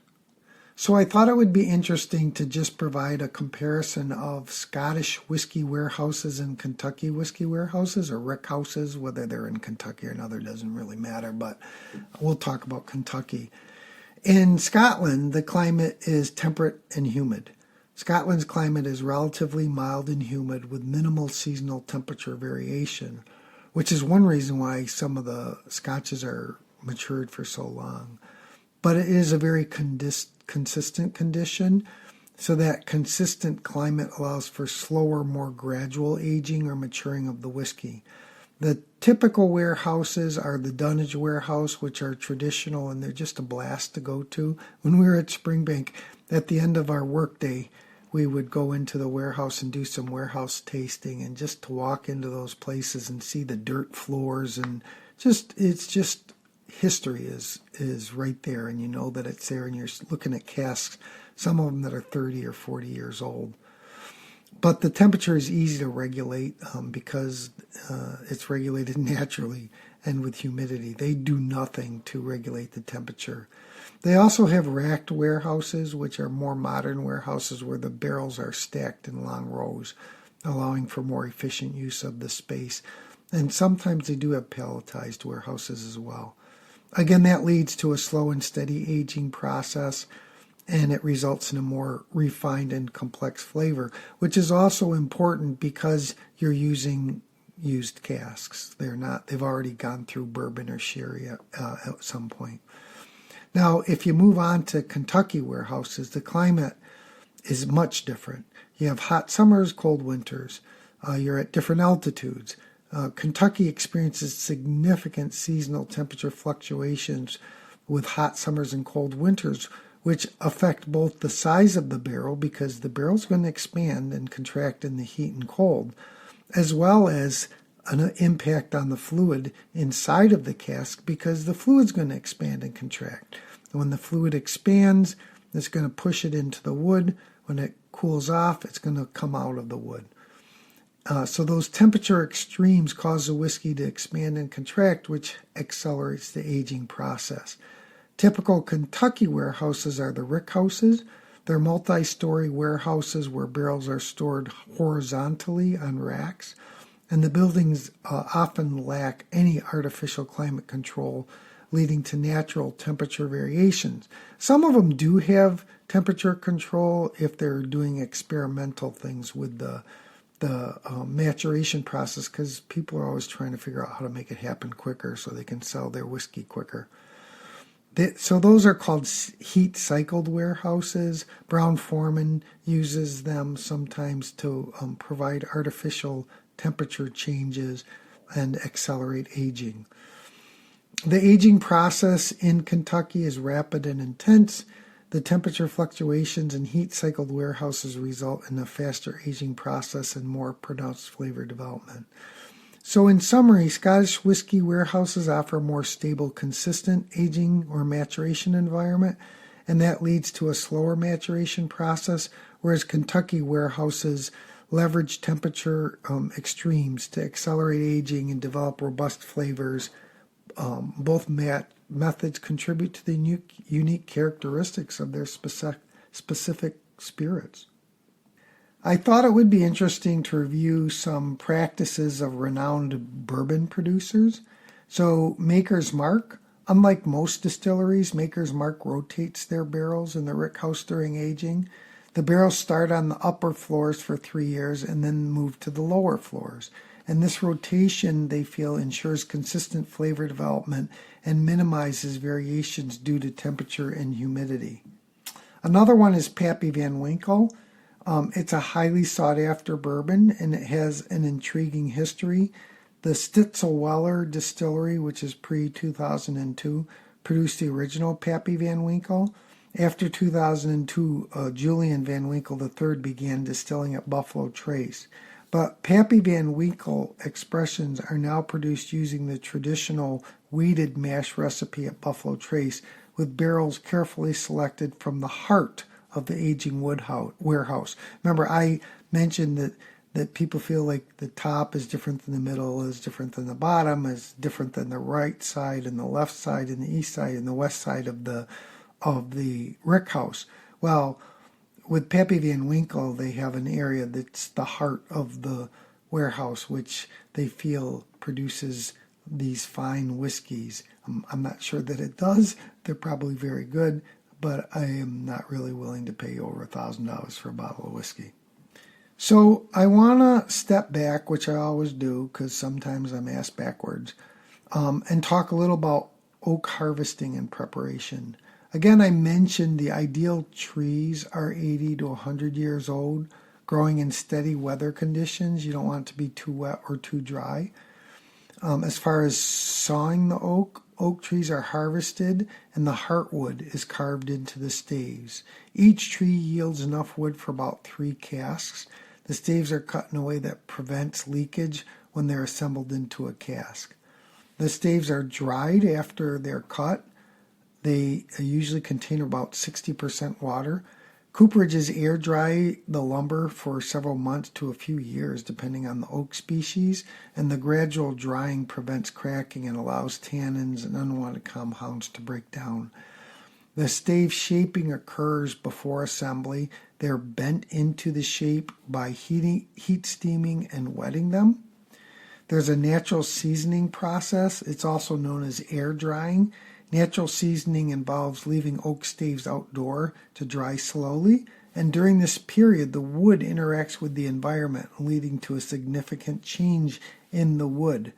So I thought it would be interesting to just provide a comparison of Scottish whiskey warehouses and Kentucky whiskey warehouses, or rick houses, whether they're in Kentucky or another doesn't really matter, but we'll talk about Kentucky. In Scotland, the climate is temperate and humid. Scotland's climate is relatively mild and humid with minimal seasonal temperature variation, which is one reason why some of the scotches are matured for so long. But it is a very consistent condition, so that consistent climate allows for slower, more gradual aging or maturing of the whiskey. The typical warehouses are the dunnage warehouse, which are traditional and they're just a blast to go to. When we were at Springbank, at the end of our workday, we would go into the warehouse and do some warehouse tasting, and just to walk into those places and see the dirt floors, and it's just history is right there, and you know that it's there, and you're looking at casks, some of them that are 30 or 40 years old. But the temperature is easy to regulate because it's regulated naturally, and with humidity. They do nothing to regulate the temperature. They also have racked warehouses, which are more modern warehouses where the barrels are stacked in long rows, allowing for more efficient use of the space. And sometimes they do have palletized warehouses as well. Again, that leads to a slow and steady aging process, and it results in a more refined and complex flavor, which is also important because you're using used casks. They've already gone through bourbon or sherry at some point. Now, if you move on to Kentucky warehouses, the climate is much different. You have hot summers, cold winters. You're at different altitudes. Kentucky experiences significant seasonal temperature fluctuations with hot summers and cold winters, which affect both the size of the barrel, because the barrel's going to expand and contract in the heat and cold, as well as an impact on the fluid inside of the cask, because the fluid's going to expand and contract. And when the fluid expands, it's going to push it into the wood. When it cools off, it's going to come out of the wood. So those temperature extremes cause the whiskey to expand and contract, which accelerates the aging process. Typical Kentucky warehouses are the rick houses. They're multi-story warehouses where barrels are stored horizontally on racks, and the buildings often lack any artificial climate control, leading to natural temperature variations. Some of them do have temperature control if they're doing experimental things with the maturation process, because people are always trying to figure out how to make it happen quicker so they can sell their whiskey quicker. So those are called heat cycled warehouses. Brown-Forman uses them sometimes to provide artificial temperature changes and accelerate aging. The aging process in Kentucky is rapid and intense. The temperature fluctuations in heat-cycled warehouses result in a faster aging process and more pronounced flavor development. So in summary, Scottish whiskey warehouses offer a more stable, consistent aging or maturation environment, and that leads to a slower maturation process, whereas Kentucky warehouses leverage temperature extremes to accelerate aging and develop robust flavors. Both methods contribute to the unique characteristics of their specific spirits. I thought it would be interesting to review some practices of renowned bourbon producers. So Maker's Mark, unlike most distilleries, Maker's Mark rotates their barrels in the rickhouse during aging. The barrels start on the upper floors for 3 years and then move to the lower floors. And this rotation, they feel, ensures consistent flavor development and minimizes variations due to temperature and humidity. Another one is Pappy Van Winkle. It's a highly sought-after bourbon, and it has an intriguing history. The Stitzel-Weller distillery, which is pre-2002, produced the original Pappy Van Winkle. After 2002, Julian Van Winkle III began distilling at Buffalo Trace. But Pappy Van Winkle expressions are now produced using the traditional wheated mash recipe at Buffalo Trace, with barrels carefully selected from the heart of the aging warehouse. Remember, I mentioned that that people feel like the top is different than the middle, is different than the bottom, is different than the right side and the left side and the east side and the west side of the rick house. Well, with Pappy Van Winkle, they have an area that's the heart of the warehouse, which they feel produces these fine whiskeys. I'm not sure that it does. They're probably very good, but I am not really willing to pay over $1,000 for a bottle of whiskey. So I want to step back, which I always do because sometimes I'm asked backwards, and talk a little about oak harvesting and preparation. Again, I mentioned the ideal trees are 80 to 100 years old, growing in steady weather conditions. You don't want it to be too wet or too dry. As far as sawing the oak trees are harvested and the heartwood is carved into the staves. Each tree yields enough wood for about 3 casks. The staves are cut in a way that prevents leakage when they're assembled into a cask. The staves are dried after they're cut. They usually contain about 60% water. Cooperages air dry the lumber for several months to a few years, depending on the oak species, and the gradual drying prevents cracking and allows tannins and unwanted compounds to break down. The stave shaping occurs before assembly. They're bent into the shape by heat steaming and wetting them. There's a natural seasoning process. It's also known as air drying. Natural seasoning involves leaving oak staves outdoor to dry slowly, and during this period the wood interacts with the environment, leading to a significant change in the wood.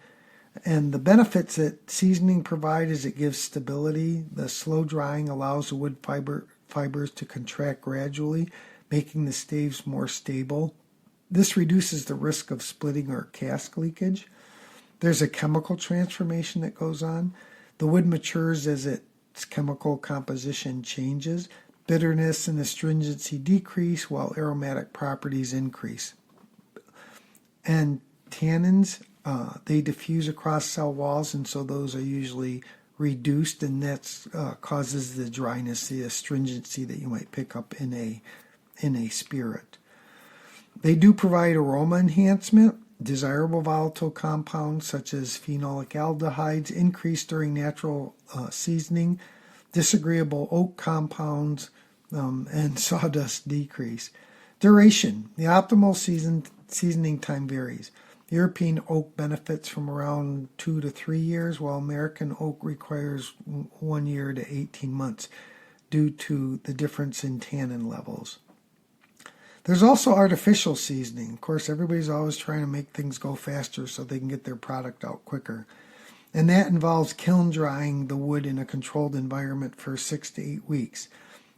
And the benefits that seasoning provides is it gives stability. The slow drying allows the wood fibers to contract gradually, making the staves more stable. This reduces the risk of splitting or cask leakage. There's a chemical transformation that goes on. The wood matures as its chemical composition changes. Bitterness and astringency decrease while aromatic properties increase. And tannins, they diffuse across cell walls, and so those are usually reduced, and that causes the dryness, the astringency that you might pick up in a spirit. They do provide aroma enhancement. Desirable volatile compounds such as phenolic aldehydes increase during natural seasoning. Disagreeable oak compounds and sawdust decrease. Duration. The optimal seasoning time varies. European oak benefits from around 2 to 3 years, while American oak requires 1 year to 18 months due to the difference in tannin levels. There's also artificial seasoning. Of course, everybody's always trying to make things go faster so they can get their product out quicker. And that involves kiln drying the wood in a controlled environment for 6 to 8 weeks.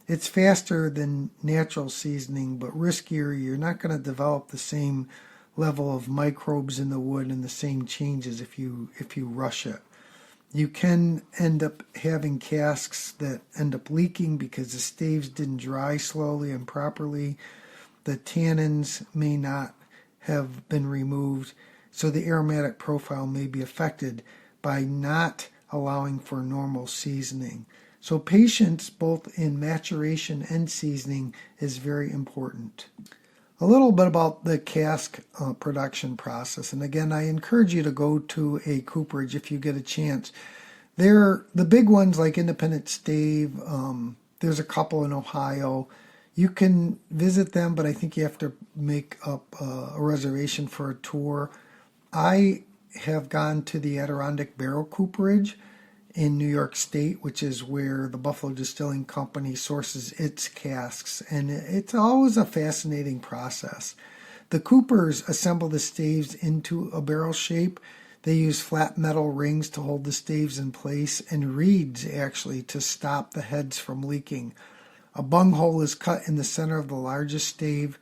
It's faster than natural seasoning, but riskier. You're not going to develop the same level of microbes in the wood and the same changes if you rush it. You can end up having casks that end up leaking because the staves didn't dry slowly and properly. The tannins may not have been removed, so the aromatic profile may be affected by not allowing for normal seasoning. So patience, both in maturation and seasoning, is very important. A little bit about the cask production process. And again, I encourage you to go to a cooperage if you get a chance. They're the big ones like Independent Stave. There's a couple in Ohio. You can visit them, but I think you have to make up a reservation for a tour. I have gone to the Adirondack Barrel Cooperage in New York State, which is where the Buffalo Distilling Company sources its casks, and it's always a fascinating process. The coopers assemble the staves into a barrel shape. They use flat metal rings to hold the staves in place, and reeds actually to stop the heads from leaking. A bung hole is cut in the center of the largest stave,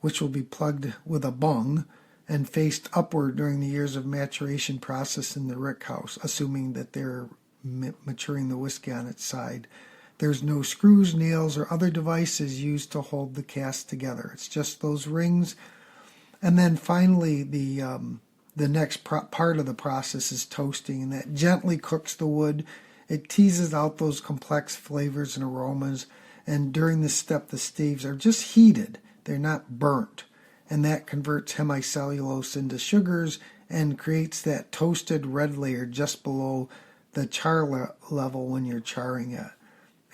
which will be plugged with a bung and faced upward during the years of maturation process in the rick house, assuming that they're maturing the whiskey on its side. There's no screws, nails, or other devices used to hold the cask together. It's just those rings. And then finally, the next part of the process is toasting, and that gently cooks the wood. It teases out those complex flavors and aromas. And during this step, the staves are just heated. They're not burnt. and that converts hemicellulose into sugars and creates that toasted red layer just below the char level when you're charring it.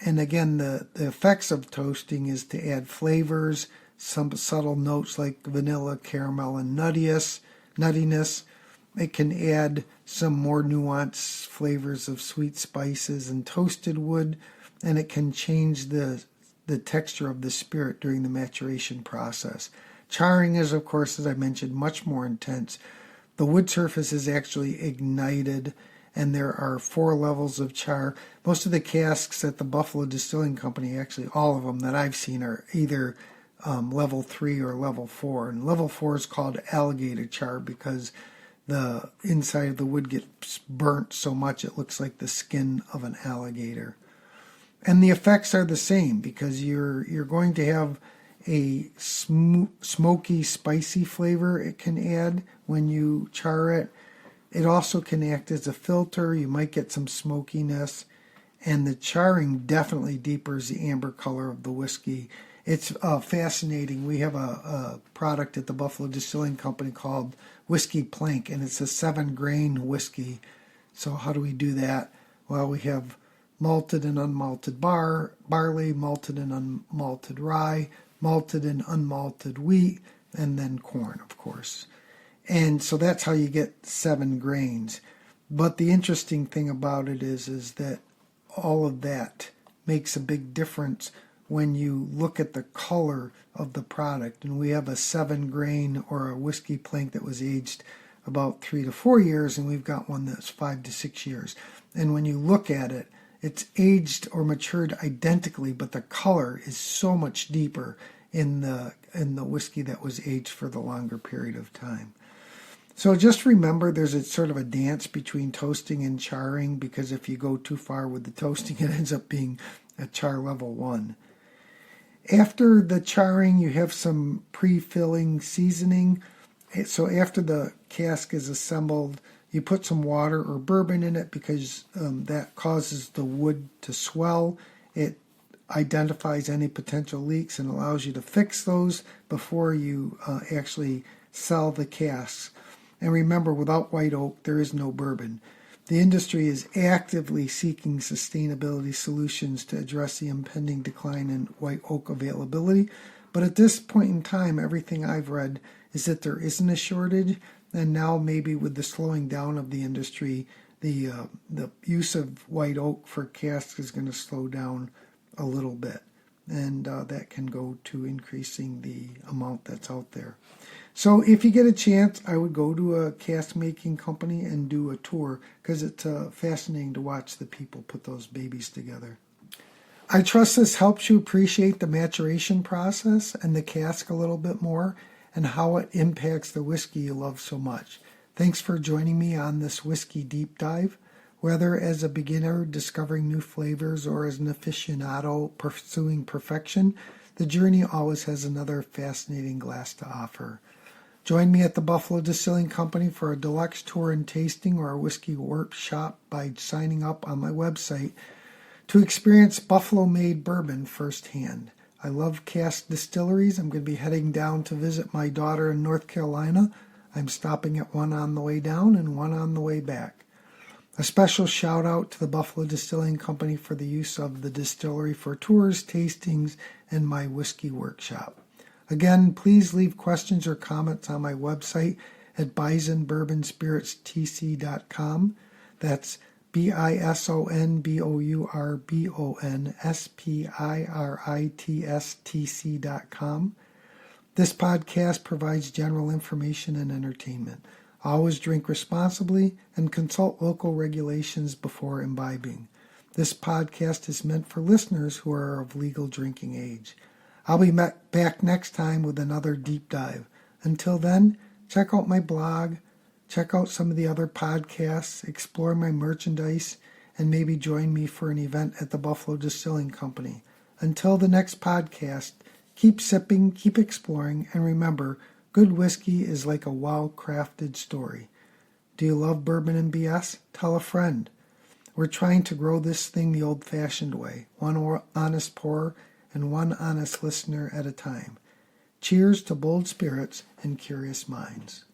And again, the effects of toasting is to add flavors, some subtle notes like vanilla, caramel, and nuttiness. It can add some more nuanced flavors of sweet spices and toasted wood, and it can change the texture of the spirit during the maturation process. Charring is, of course, as I mentioned, much more intense. The wood surface is actually ignited, and there are 4 levels of char. Most of the casks at the Buffalo Distilling Company, actually all of them that I've seen, are either level 3 or level 4. And level 4 is called alligator char because the inside of the wood gets burnt so much it looks like the skin of an alligator. And the effects are the same because you're going to have a smoky, spicy flavor it can add when you char it. It also can act as a filter. You might get some smokiness. And the charring definitely deepens the amber color of the whiskey. It's fascinating. We have a product at the Buffalo Distilling Company called Whiskey Plank, and it's a 7-grain whiskey. So how do we do that? Well, we have malted and unmalted barley, malted and unmalted rye, malted and unmalted wheat, and then corn, of course. And so that's how you get 7 grains. But the interesting thing about it is that all of that makes a big difference when you look at the color of the product. And we have a 7-grain or a whiskey plank that was aged about 3 to 4 years, and we've got one that's 5 to 6 years. And when you look at it, it's aged or matured identically, but the color is so much deeper in the whiskey that was aged for the longer period of time. So just remember there's a sort of a dance between toasting and charring, because if you go too far with the toasting, it ends up being a char level 1. After the charring, you have some pre-filling seasoning. So after the cask is assembled, you put some water or bourbon in it because that causes the wood to swell. It identifies any potential leaks and allows you to fix those before you actually sell the casks. And remember, without white oak, there is no bourbon. The industry is actively seeking sustainability solutions to address the impending decline in white oak availability. But at this point in time, everything I've read is that there isn't a shortage. And now maybe with the slowing down of the industry, the use of white oak for casks is going to slow down a little bit. And that can go to increasing the amount that's out there. So if you get a chance, I would go to a cask making company and do a tour because it's fascinating to watch the people put those babies together. I trust this helps you appreciate the maturation process and the cask a little bit more and how it impacts the whiskey you love so much. Thanks for joining me on this whiskey deep dive. Whether as a beginner discovering new flavors or as an aficionado pursuing perfection, the journey always has another fascinating glass to offer. Join me at the Buffalo Distilling Company for a deluxe tour and tasting or a whiskey workshop by signing up on my website to experience Buffalo-made bourbon firsthand. I love cask distilleries. I'm going to be heading down to visit my daughter in North Carolina. I'm stopping at one on the way down and one on the way back. A special shout out to the Buffalo Distilling Company for the use of the distillery for tours, tastings, and my whiskey workshop. Again, please leave questions or comments on my website at bisonbourbonspiritstc.com. That's bisonbourbonspiritstc.com. This podcast provides general information and entertainment. Always drink responsibly and consult local regulations before imbibing. This podcast is meant for listeners who are of legal drinking age. I'll be back next time with another deep dive. Until then, check out my blog, check out some of the other podcasts, explore my merchandise, and maybe join me for an event at the Buffalo Distilling Company. Until the next podcast, keep sipping, keep exploring, and remember, good whiskey is like a well-crafted story. Do you love bourbon and BS? Tell a friend. We're trying to grow this thing the old-fashioned way, one honest pourer and one honest listener at a time. Cheers to bold spirits and curious minds.